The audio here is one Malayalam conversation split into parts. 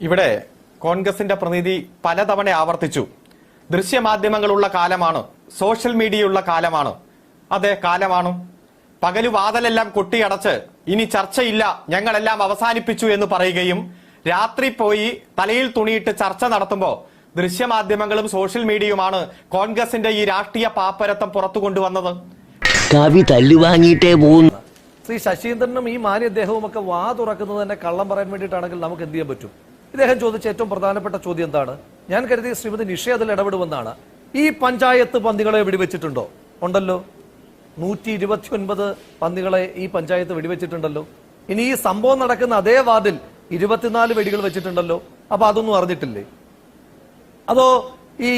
ഇവിടെ കോൺഗ്രസിന്റെ പ്രതിനിധി പലതവണ ആവർത്തിച്ചു, ദൃശ്യമാധ്യമങ്ങളുള്ള കാലമാണ്, സോഷ്യൽ മീഡിയയുള്ള കാലമാണ്. അതെ, കാലമാണ്. പകലു വാതിലെല്ലാം കൊട്ടിയടച്ച് ഇനി ചർച്ചയില്ല, ഞങ്ങളെല്ലാം അവസാനിപ്പിച്ചു എന്ന് പറയുകയും രാത്രി പോയി തലയിൽ തുണിയിട്ട് ചർച്ച നടത്തുമ്പോൾ ദൃശ്യമാധ്യമങ്ങളും സോഷ്യൽ മീഡിയയുമാണ് കോൺഗ്രസിന്റെ ഈ രാഷ്ട്രീയ പാപ്പരത്തം പുറത്തു കൊണ്ടുവന്നത്. കവി തല്ലുവാങ്ങിയിട്ടേ പോകുന്നു. ശ്രീ ശശീന്ദ്രനും ഈ മാന്യ അദ്ദേഹവും ഒക്കെ വാ തുറക്കുന്നത് തന്നെ കള്ളം പറയാൻ വേണ്ടിയിട്ടാണെങ്കിൽ നമുക്ക് എന്ത് ചെയ്യാൻ പറ്റും? ഇദ്ദേഹം ചോദിച്ച ഏറ്റവും പ്രധാനപ്പെട്ട ചോദ്യം എന്താണ്? ഞാൻ കരുതി ശ്രീമതി നിഷ അതിൽ ഇടപെടുമെന്നാണ്. ഈ പഞ്ചായത്ത് പന്നികളെ വെടിവെച്ചിട്ടുണ്ടോ? ഉണ്ടല്ലോ. 129 പന്നികളെ ഈ പഞ്ചായത്ത് വെടിവെച്ചിട്ടുണ്ടല്ലോ. ഇനി ഈ സംഭവം നടക്കുന്ന അതേ വാർഡിൽ 24 വെടികൾ വെച്ചിട്ടുണ്ടല്ലോ. അപ്പൊ അതൊന്നും അറിഞ്ഞിട്ടില്ലേ? അതോ ഈ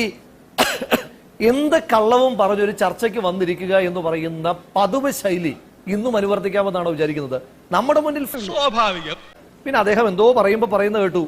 എന്ത് കള്ളവും പറഞ്ഞൊരു ചർച്ചയ്ക്ക് വന്നിരിക്കുക എന്ന് പറയുന്ന പതിവ് ശൈലി ഇന്നും അനുവർത്തിക്കാമെന്നാണോ വിചാരിക്കുന്നത്? നമ്മുടെ മുന്നിൽ സ്വാഭാവികം. പിന്നെ അദ്ദേഹം എന്തോ പറയുന്നത് കേട്ടു,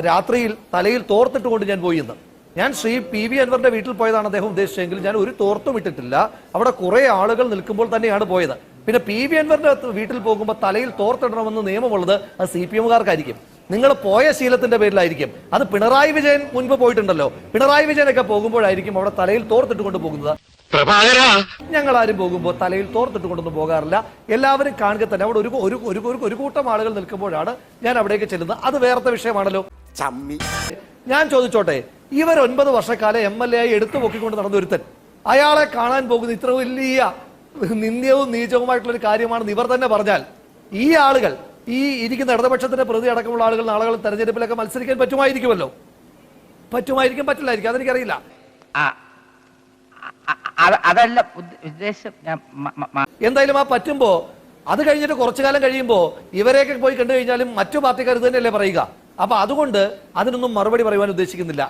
രാത്രിയിൽ തലയിൽ തോർത്തിട്ടുകൊണ്ട് ഞാൻ പോയി എന്ന്. ഞാൻ ശ്രീ PV അൻവറിന്റെ വീട്ടിൽ പോയതാണ് അദ്ദേഹം ഉദ്ദേശിച്ചെങ്കിൽ ഞാൻ ഒരു തോർത്തും ഇട്ടിട്ടില്ല. അവിടെ കുറെ ആളുകൾ നിൽക്കുമ്പോൾ തന്നെയാണ് പോയത്. പിന്നെ PV അൻവറിന്റെ വീട്ടിൽ പോകുമ്പോൾ തലയിൽ തോർത്തിടണമെന്ന് നിയമമുള്ളത് അത് CPM-കാർക്കായിരിക്കും. നിങ്ങൾ പോയ ശീലത്തിന്റെ പേരിലായിരിക്കും. അത് പിണറായി വിജയൻ മുൻപ് പോയിട്ടുണ്ടല്ലോ. പിണറായി വിജയനൊക്കെ പോകുമ്പോഴായിരിക്കും അവിടെ തലയിൽ തോർത്തിട്ടുകൊണ്ട് പോകുന്നത്. ഞങ്ങൾ ആരും പോകുമ്പോൾ തലയിൽ തോർത്തിട്ടുകൊണ്ടൊന്നും പോകാറില്ല. എല്ലാവരും കാണുക തന്നെ അവിടെ ഒരു കൂട്ടം ആളുകൾ നിൽക്കുമ്പോഴാണ് ഞാൻ അവിടേക്ക് ചെല്ലുന്നത്. അത് വേറത്തെ വിഷയമാണല്ലോ. ഞാൻ ചോദിച്ചോട്ടെ, ഇവർ 9 വർഷക്കാലം MLA ആയി എടുത്തു പൊക്കിക്കൊണ്ട് നടന്ന ഒരുത്തൻ, അയാളെ കാണാൻ പോകുന്ന ഇത്ര വലിയ നിന്ദ്യവും നീചവുമായിട്ടുള്ള ഒരു കാര്യമാണെന്ന് ഇവർ തന്നെ പറഞ്ഞാൽ, ഈ ആളുകൾ, ഈ ഇരിക്കുന്ന ഇടതുപക്ഷത്തിന്റെ പ്രതി അടക്കമുള്ള ആളുകൾ നാളുകൾ തെരഞ്ഞെടുപ്പിലൊക്കെ മത്സരിക്കാൻ പറ്റുമായിരിക്കുമല്ലോ. പറ്റുമായിരിക്കും, പറ്റില്ലായിരിക്കും, അതെനിക്കറിയില്ല. അതല്ല ഉദ്ദേശം. എന്തായാലും ആ പറ്റുമ്പോ അത് കഴിഞ്ഞിട്ട് കുറച്ചു കാലം കഴിയുമ്പോ ഇവരെയൊക്കെ പോയി കണ്ടു കഴിഞ്ഞാലും മറ്റു പാർട്ടിക്കാർ തന്നെയല്ലേ പറയുക. അപ്പൊ അതുകൊണ്ട് അതിനൊന്നും മറുപടി പറയുവാൻ ഉദ്ദേശിക്കുന്നില്ല.